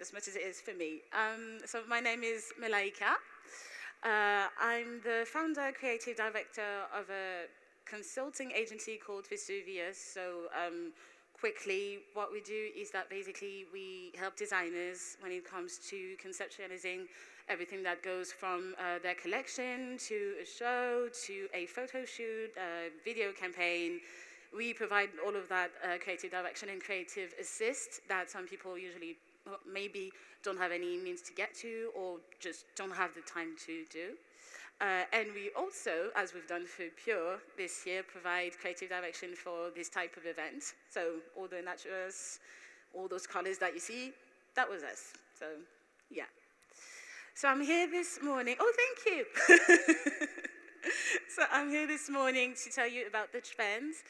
as much as it is for me. So my name is Malaika. I'm the founder, creative director of a consulting agency called Vesuvius. So quickly, what we do is that basically we help designers when it comes to conceptualizing everything that goes from their collection to a show, to a photo shoot, a video campaign. We provide all of that creative direction and creative assist that some people usually maybe don't have any means to get to or just don't have the time to do. And we also, as we've done for Pure this year, provide creative direction for this type of event. So all the naturals, all those colors that you see, that was us. So yeah. So I'm here this morning. Oh, thank you. So I'm here this morning to tell you about the trends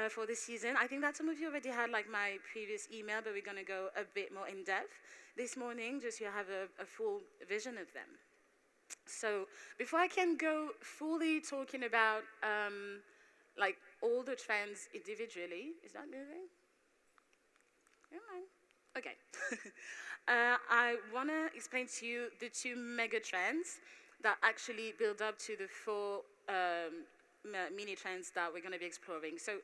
for the season. I think that some of you already had like my previous email, but we're going to go a bit more in depth this morning, just so you have a full vision of them. So before I can go fully talking about like all the trends individually, is that moving? Come on. Okay. I want to explain to you the two mega trends that actually build up to the four mini trends that we're going to be exploring. So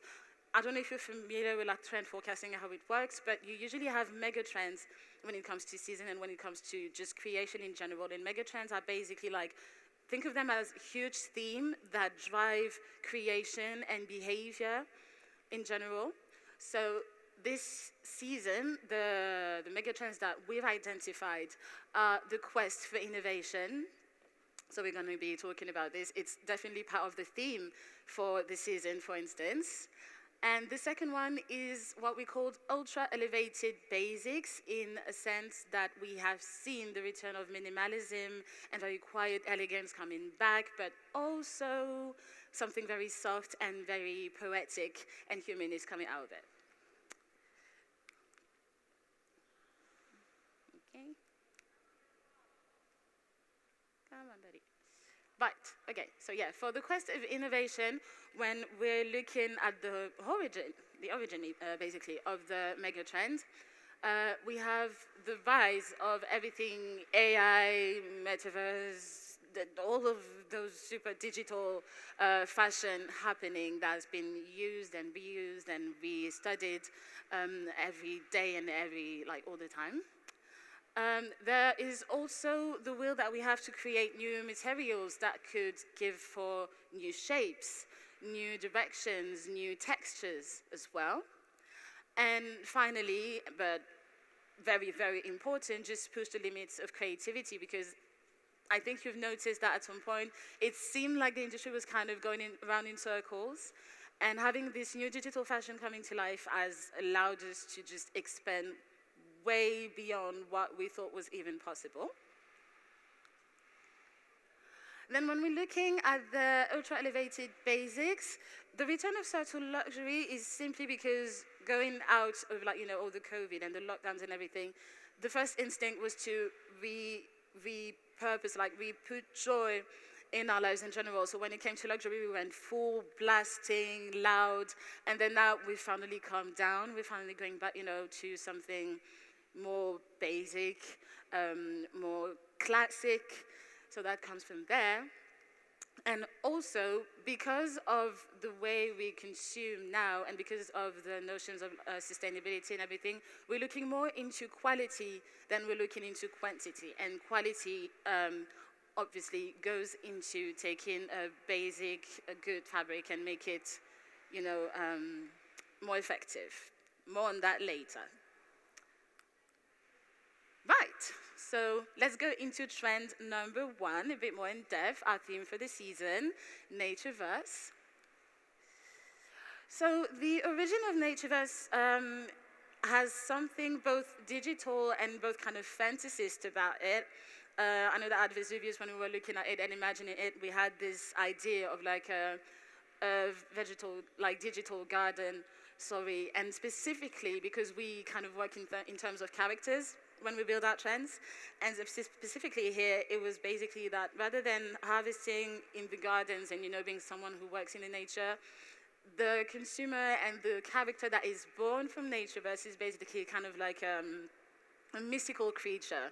I don't know if you're familiar with like trend forecasting and how it works, but you usually have mega trends when it comes to season and when it comes to just creation in general. And mega trends are basically like, think of them as huge themes that drive creation and behavior in general. So this season, the mega trends that we've identified are the quest for innovation. So we're going to be talking about this. It's definitely part of the theme for the season, for instance. And the second one is what we called ultra-elevated basics, in a sense that we have seen the return of minimalism and very quiet elegance coming back, but also something very soft and very poetic and human is coming out of it. Okay. Come on, buddy. Right, okay, so yeah, for the quest of innovation, when we're looking at the origin basically, of the mega trend, we have the rise of everything AI, metaverse, all of those super digital fashion happening that's been used and reused and re-studied every day and all the time. There is also the will that we have to create new materials that could give for new shapes, new directions, new textures as well. And finally, but very, very important, just push the limits of creativity, because I think you've noticed that at some point it seemed like the industry was kind of going around in circles, and having this new digital fashion coming to life has allowed us to just expand way beyond what we thought was even possible. Then when we're looking at the ultra-elevated basics, the return of subtle luxury is simply because going out of all the COVID and the lockdowns and everything, the first instinct was to repurpose, re-put joy in our lives in general. So when it came to luxury, we went full blasting, loud, and then now we've finally calmed down. We're finally going back, to something more basic, more classic. So that comes from there. And also, because of the way we consume now and because of the notions of sustainability and everything, we're looking more into quality than we're looking into quantity. And quality obviously goes into taking a basic, a good fabric and make it, more effective. More on that later. Right, so let's go into trend number one, a bit more in depth, our theme for the season, Natureverse. So the origin of Natureverse has something both digital and both kind of fantasist about it. I know that at Vesuvius, when we were looking at it and imagining it, we had this idea of a digital garden, and specifically because we kind of work in terms of characters when we build out trends. And specifically here, it was basically that rather than harvesting in the gardens and, being someone who works in the nature, the consumer and the character that is born from Natureverse is basically kind of like a mystical creature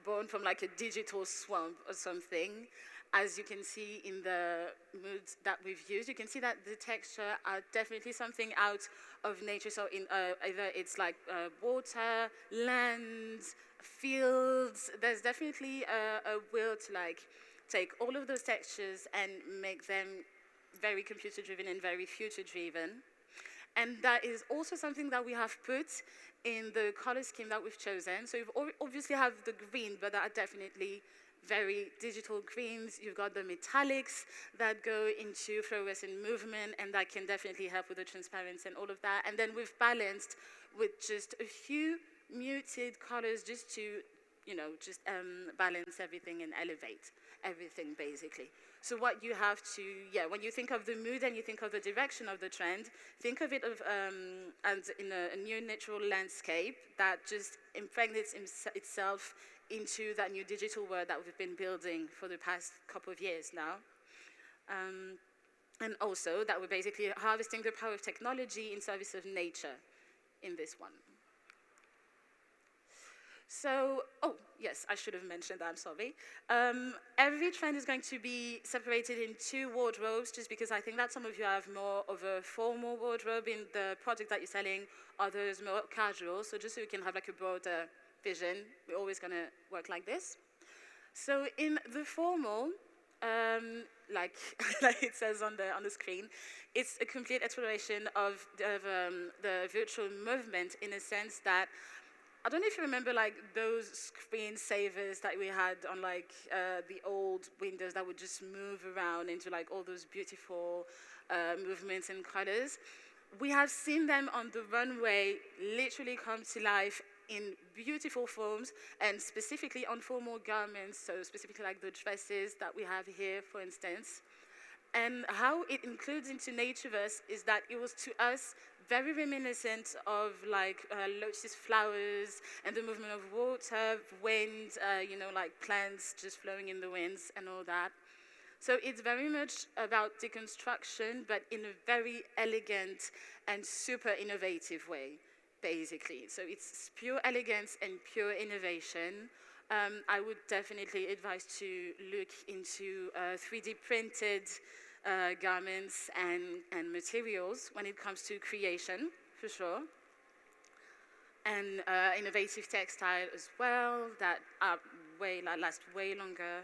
born from like a digital swamp or something. As you can see in the moods that we've used, you can see that the texture are definitely something out of nature. So in either it's like water, lands, fields. There's definitely a will to like take all of those textures and make them very computer driven and very future driven. And that is also something that we have put in the color scheme that we've chosen. So you obviously have the green, but that are definitely very digital greens. You've got the metallics that go into fluorescent movement, and that can definitely help with the transparency and all of that. And then we've balanced with just a few muted colors just to, just balance everything and elevate everything, basically. So what you have to, when you think of the mood and you think of the direction of the trend, think of it as in a new natural landscape that just impregnates itself into that new digital world that we've been building for the past couple of years now. And also that we're basically harvesting the power of technology in service of nature in this one. So, oh, yes, I should have mentioned that, I'm sorry. Every trend is going to be separated in 2 wardrobes, just because I think that some of you have more of a formal wardrobe in the project that you're selling, others more casual, so just so you can have like a broader vision, we're always gonna work like this. So in the formal, like, like it says on the screen, it's a complete exploration of the virtual movement in a sense that I don't know if you remember like those screensavers that we had on like the old Windows that would just move around into like all those beautiful movements and colors. We have seen them on the runway literally come to life in beautiful forms and specifically on formal garments, so specifically like the dresses that we have here, for instance. And how it includes into Natureverse is that it was to us very reminiscent of like lotus flowers and the movement of water, wind, like plants just flowing in the winds and all that. So it's very much about deconstruction, but in a very elegant and super innovative way, basically. So it's pure elegance and pure innovation. I would definitely advise to look into 3D printed garments and materials when it comes to creation, for sure. And innovative textile as well that are last way longer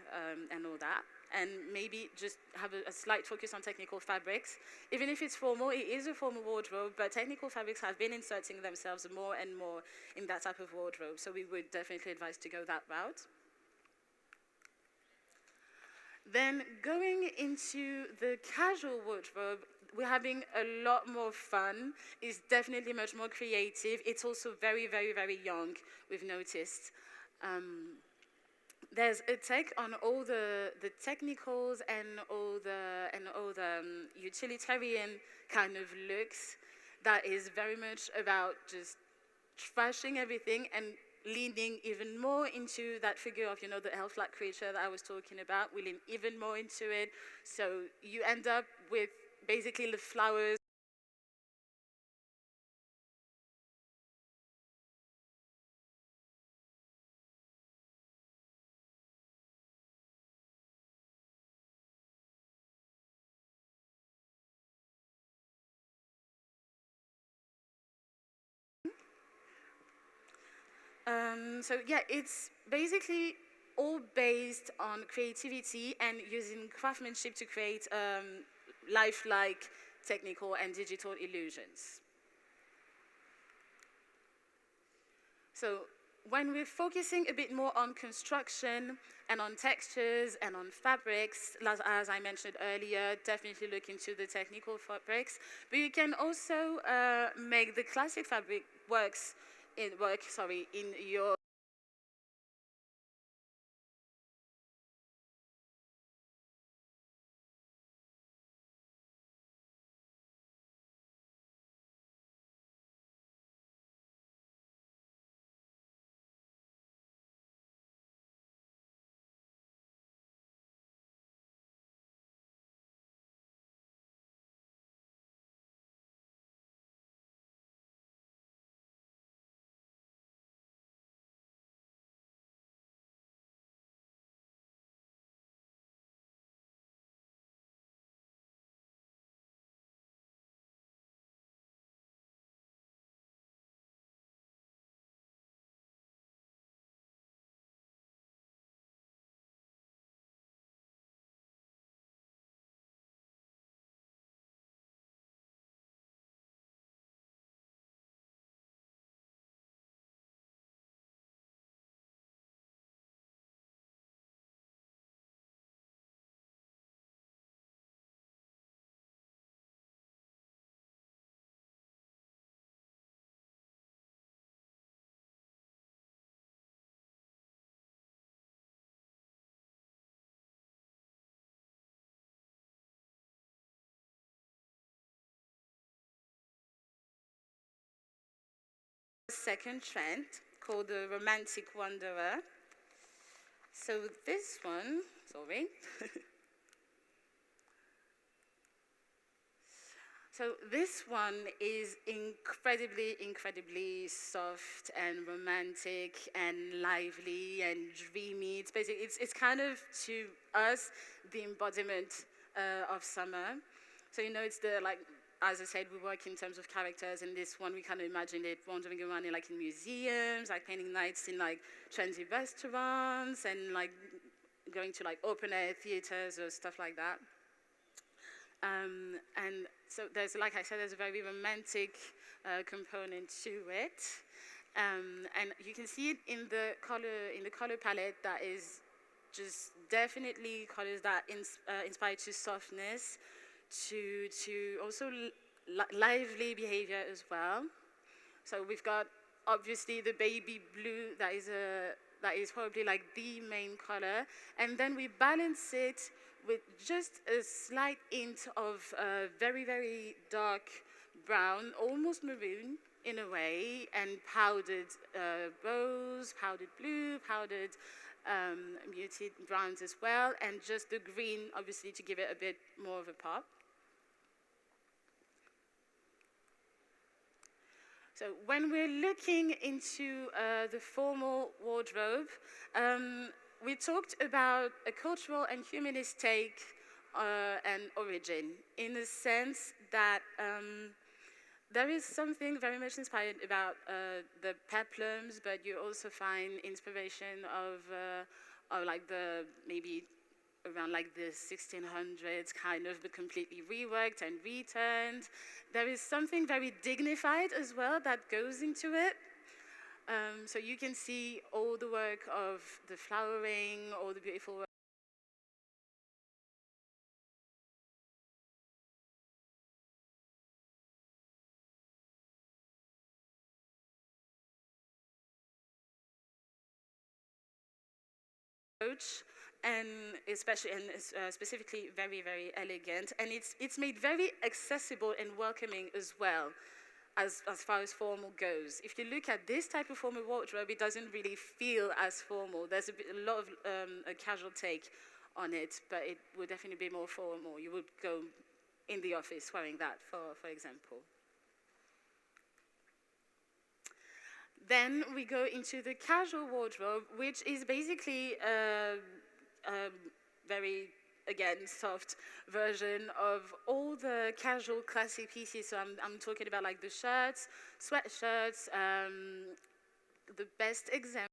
and all that. And maybe just have a slight focus on technical fabrics. Even if it's formal, it is a formal wardrobe, but technical fabrics have been inserting themselves more and more in that type of wardrobe. So we would definitely advise to go that route. Then going into the casual wardrobe, we're having a lot more fun. It's definitely much more creative. It's also very, very, very young, we've noticed. There's a take on all the technicals and all the utilitarian kind of looks that is very much about just trashing everything and leaning even more into that figure of, the elf-like creature that I was talking about. We lean even more into it. So you end up with basically the flowers. So yeah, it's basically all based on creativity and using craftsmanship to create lifelike technical and digital illusions. So when we're focusing a bit more on construction and on textures and on fabrics, as I mentioned earlier, definitely look into the technical fabrics. But you can also make the classic fabric in your second trend called the Romantic Wanderer. So this one, sorry. So this one is incredibly, incredibly soft and romantic and lively and dreamy. It's basically, it's kind of, to us, the embodiment of summer. So, you know, it's the, like, as I said, we work in terms of characters, and this one, we kind of imagine it wandering around in, like, in museums, like painting nights in, like, trendy restaurants, and, like, going to, like, open-air theaters or stuff like that. And so there's, like I said, there's a very romantic component to it. And you can see it in the color palette that is just definitely colors that inspire to softness, to also lively behavior as well. So we've got obviously the baby blue that is probably like the main color, and then we balance it with just a slight hint of very, very dark brown, almost maroon in a way, and powdered rose, powdered blue, powdered muted browns as well, and just the green, obviously, to give it a bit more of a pop. So when we're looking into the formal wardrobe, we talked about a cultural and humanist take and origin, in the sense that there is something very much inspired about the peplums, but you also find inspiration of like the maybe around like the 1600s, kind of, but completely reworked and returned. There is something very dignified as well that goes into it. So you can see all the work of the flowering, all the beautiful work. And especially and specifically very, very elegant, and it's made very accessible and welcoming as well, as far as formal goes. If you look at this type of formal wardrobe, it doesn't really feel as formal. There's a lot of a casual take on it, but it would definitely be more formal. You would go in the office wearing that, for example. Then we go into the casual wardrobe, which is basically a very, again, soft version of all the casual classic pieces. So I'm talking about like the shirts, sweatshirts, the best example.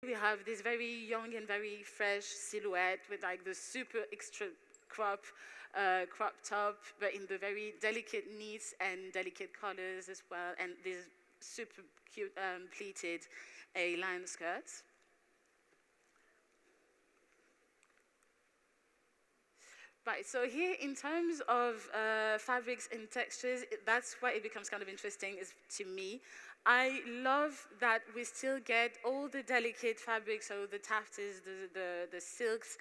We have this very young and very fresh silhouette with like the super extra crop top, but in the very delicate needs and delicate colors as well, and these super cute pleated A-line skirts. Right, so here in terms of fabrics and textures, that's why it becomes kind of interesting is to me. I love that we still get all the delicate fabrics, so the taffetas, the silks,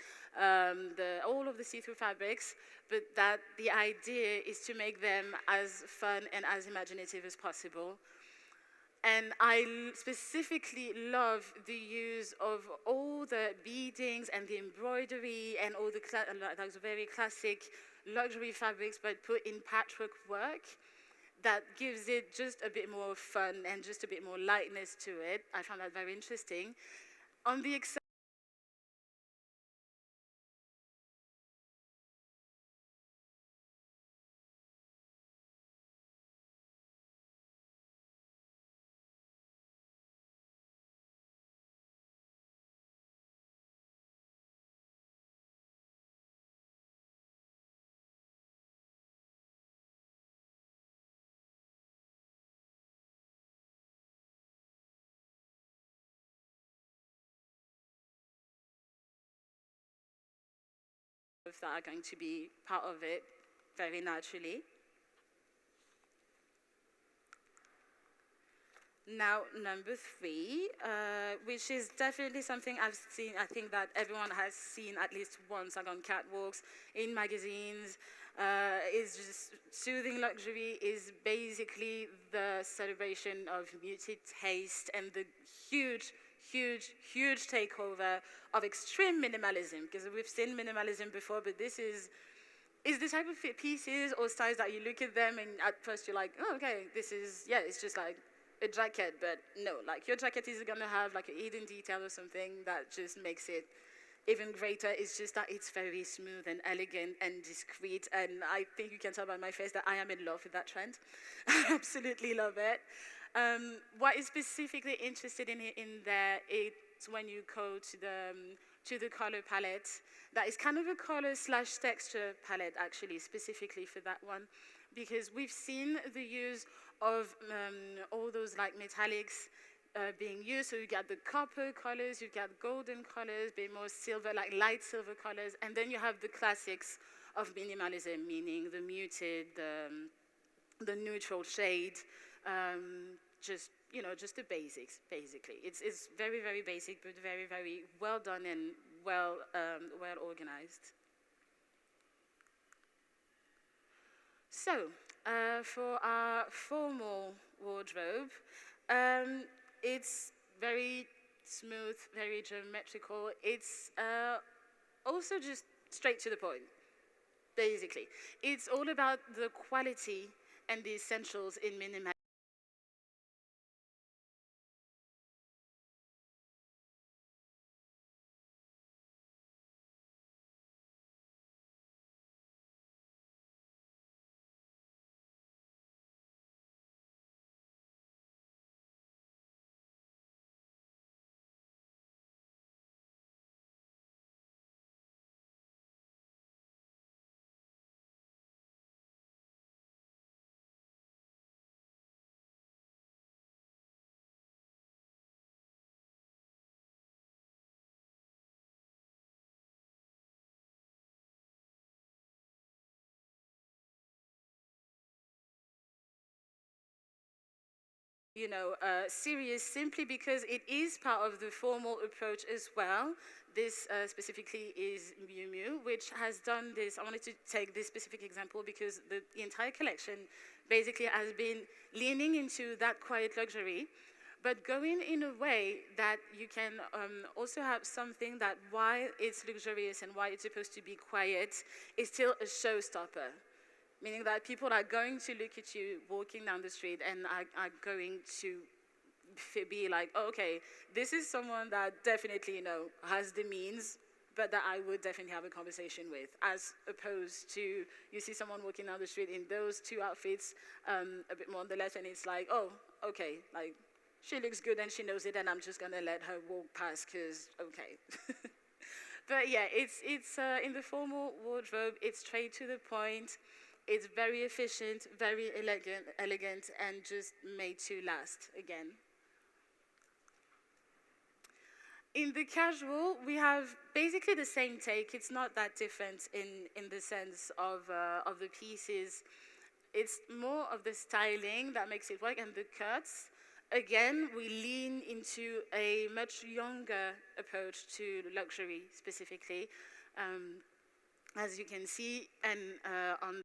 all of the see-through fabrics, but that the idea is to make them as fun and as imaginative as possible. And I specifically love the use of all the beadings and the embroidery and all the those very classic luxury fabrics, but put in patchwork work. That gives it just a bit more fun and just a bit more lightness to it. I found that very interesting. On the that are going to be part of it very naturally. Now, number three, which is definitely something I've seen, I think that everyone has seen at least once, like on catwalks, in magazines, is just soothing luxury is basically the celebration of muted taste and the huge, huge, huge takeover of extreme minimalism. Because we've seen minimalism before, but this is the type of pieces or styles that you look at them and at first you're like, oh, okay, this is, yeah, it's just like a jacket, but no, like your jacket is gonna have like a hidden detail or something that just makes it even greater. It's just that it's very smooth and elegant and discreet, and I think you can tell by my face that I am in love with that trend. I absolutely love it. What is specifically interested in there, it's when you go to the color palette. That is kind of a color slash texture palette, actually, specifically for that one, because we've seen the use of all those like metallics being used. So you got the copper colors, you've got golden colors, being more silver, like light silver colors, and then you have the classics of minimalism, meaning the muted, the neutral shade, just just the basics, basically. It's very, very basic, but very, very well done and well organized. So, for our formal wardrobe, it's very smooth, very geometrical. It's also just straight to the point, basically. It's all about the quality and the essentials in minimalism. Serious simply because it is part of the formal approach as well. This specifically is Miu Miu, which has done this. I wanted to take this specific example because the entire collection basically has been leaning into that quiet luxury, but going in a way that you can also have something that while it's luxurious and while it's supposed to be quiet, is still a showstopper, meaning that people are going to look at you walking down the street and are going to be like, oh, okay, this is someone that definitely, has the means, but that I would definitely have a conversation with, as opposed to you see someone walking down the street in those two outfits, a bit more on the left, and it's like, oh, okay, like, she looks good and she knows it, and I'm just gonna let her walk past, because, okay. But yeah, it's in the formal wardrobe, it's straight to the point. It's very efficient, very elegant, and just made to last again. In the casual, we have basically the same take. It's not that different in the sense of the pieces. It's more of the styling that makes it work, and the cuts. Again, we lean into a much younger approach to luxury specifically, as you can see, and on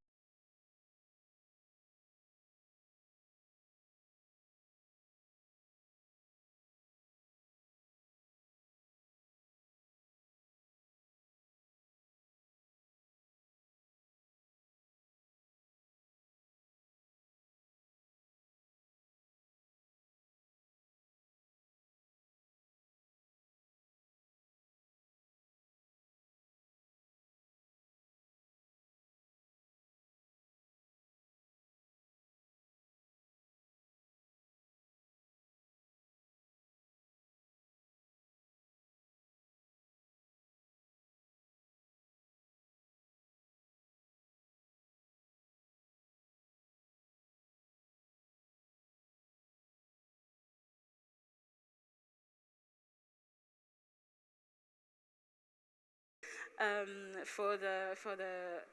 for the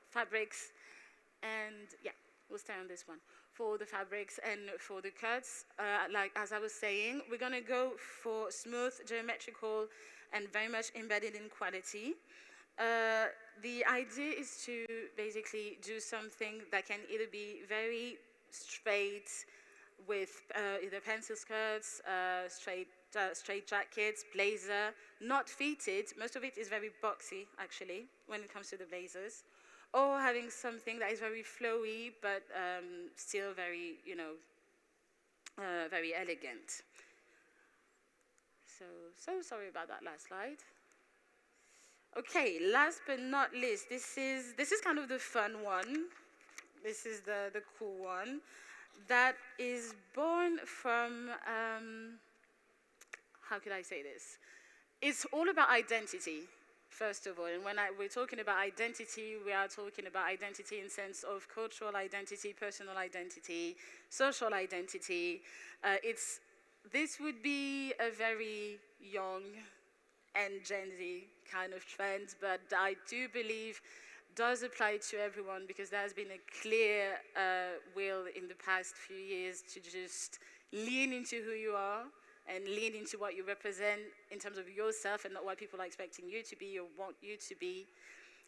fabrics, and yeah, we'll stay on this one. For the fabrics and for the cuts, like as I was saying, we're gonna go for smooth, geometrical, and very much embedded in quality. The idea is to basically do something that can either be very straight with either pencil skirts, straight jackets, blazer, not fitted. Most of it is very boxy, actually, when it comes to the blazers. Or having something that is very flowy, but still very, very elegant. So sorry about that last slide. Okay, last but not least, this is kind of the fun one. This is the cool one that is born from, how could I say this? It's all about identity, first of all. And when we're talking about identity, we are talking about identity in sense of cultural identity, personal identity, social identity. This would be a very young and Gen Z kind of trend, but I do believe does apply to everyone because there has been a clear will in the past few years to just lean into who you are and lean into what you represent in terms of yourself and not what people are expecting you to be or want you to be.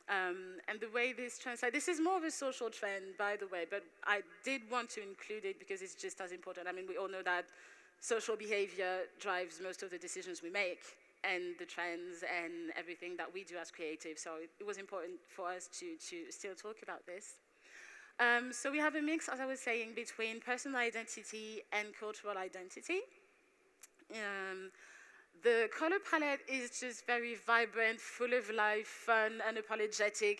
And the way this translates, this is more of a social trend, by the way, but I did want to include it because it's just as important. I mean, we all know that social behavior drives most of the decisions we make and the trends and everything that we do as creatives. So it was important for us to still talk about this. So we have a mix, as I was saying, between personal identity and cultural identity. The color palette is just very vibrant, full of life, fun, unapologetic.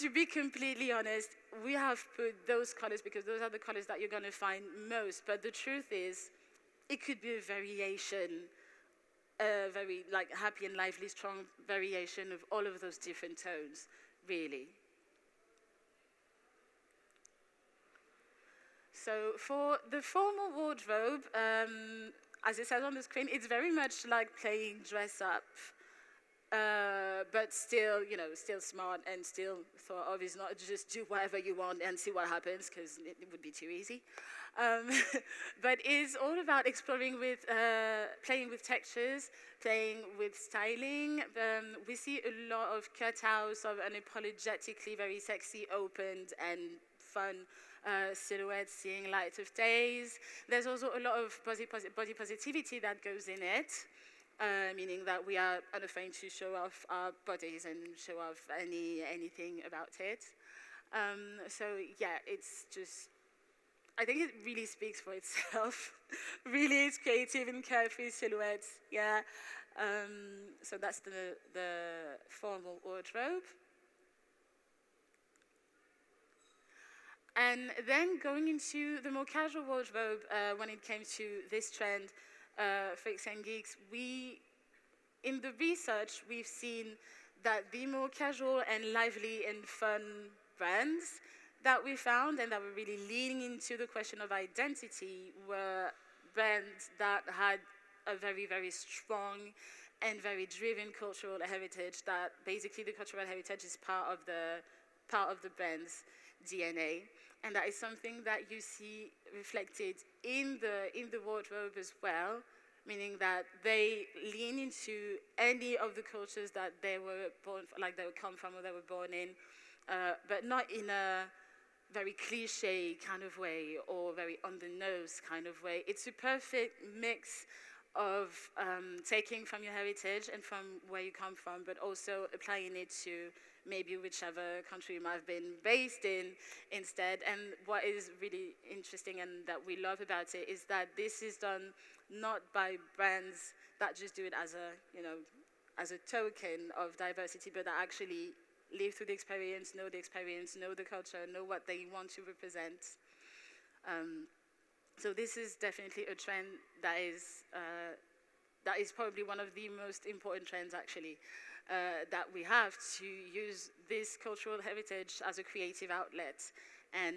To be completely honest, we have put those colors because those are the colors that you're going to find most. But the truth is, it could be a variation, a very happy and lively, strong variation of all of those different tones, really. So for the formal wardrobe, as it says on the screen, it's very much like playing dress up, but still, still smart and still thought of is not just do whatever you want and see what happens, because it would be too easy. But it's all about exploring with, playing with textures, playing with styling. We see a lot of cutouts of unapologetically very sexy, opened and fun silhouettes seeing light of days. There's also a lot of body positivity that goes in it, meaning that we are unafraid to show off our bodies and show off anything about it. So yeah, it's just, I think it really speaks for itself. Really, it's creative and carefree silhouettes. Yeah. So that's the formal wardrobe. And then going into the more casual wardrobe, when it came to this trend, Freaks and Geeks, in the research, we've seen that the more casual and lively and fun brands that we found and that were really leaning into the question of identity were brands that had a very, very strong and very driven cultural heritage, that basically the cultural heritage is part of the brand's DNA. And that is something that you see reflected in the wardrobe as well, meaning that they lean into any of the cultures that they were born, they would come from or they were born in, but not in a very cliche kind of way or very on the nose kind of way. It's a perfect mix of taking from your heritage and from where you come from, but also applying it to maybe whichever country you might have been based in instead. And what is really interesting and that we love about it is that this is done not by brands that just do it as a token of diversity, but that actually live through the experience, know the culture, know what they want to represent. So this is definitely a trend that is probably one of the most important trends, actually, that we have, to use this cultural heritage as a creative outlet and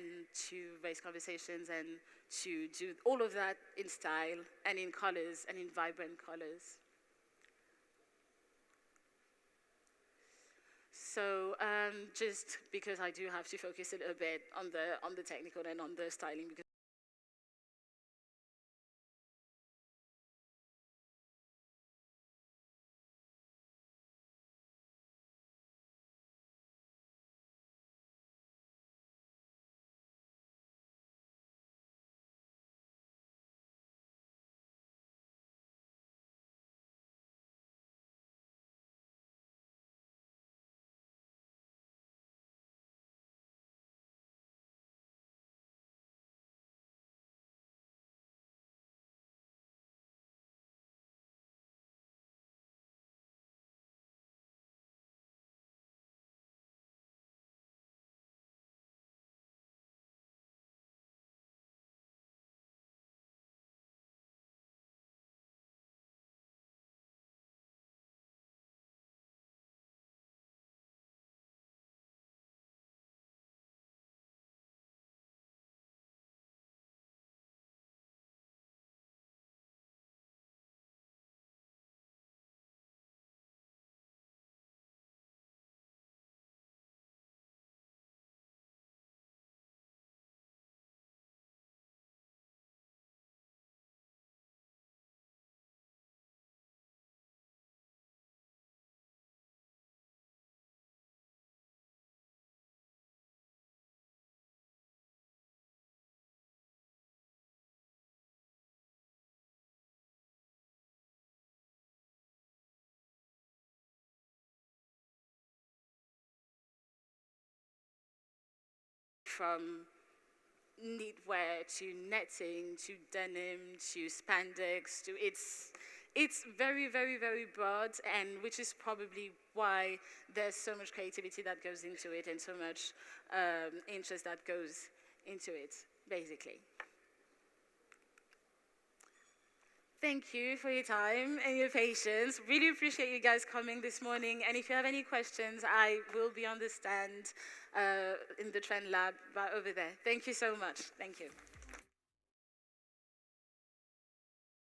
to raise conversations and to do all of that in style and in colors and in vibrant colors. So just because I do have to focus a little bit on the technical and on the styling, because from knitwear to netting to denim to spandex to it's very, very, very broad, and which is probably why there's so much creativity that goes into it and so much interest that goes into it, basically. Thank you for your time and your patience. Really appreciate you guys coming this morning. And if you have any questions, I will be on the stand in the Trend Lab right over there. Thank you so much. Thank you.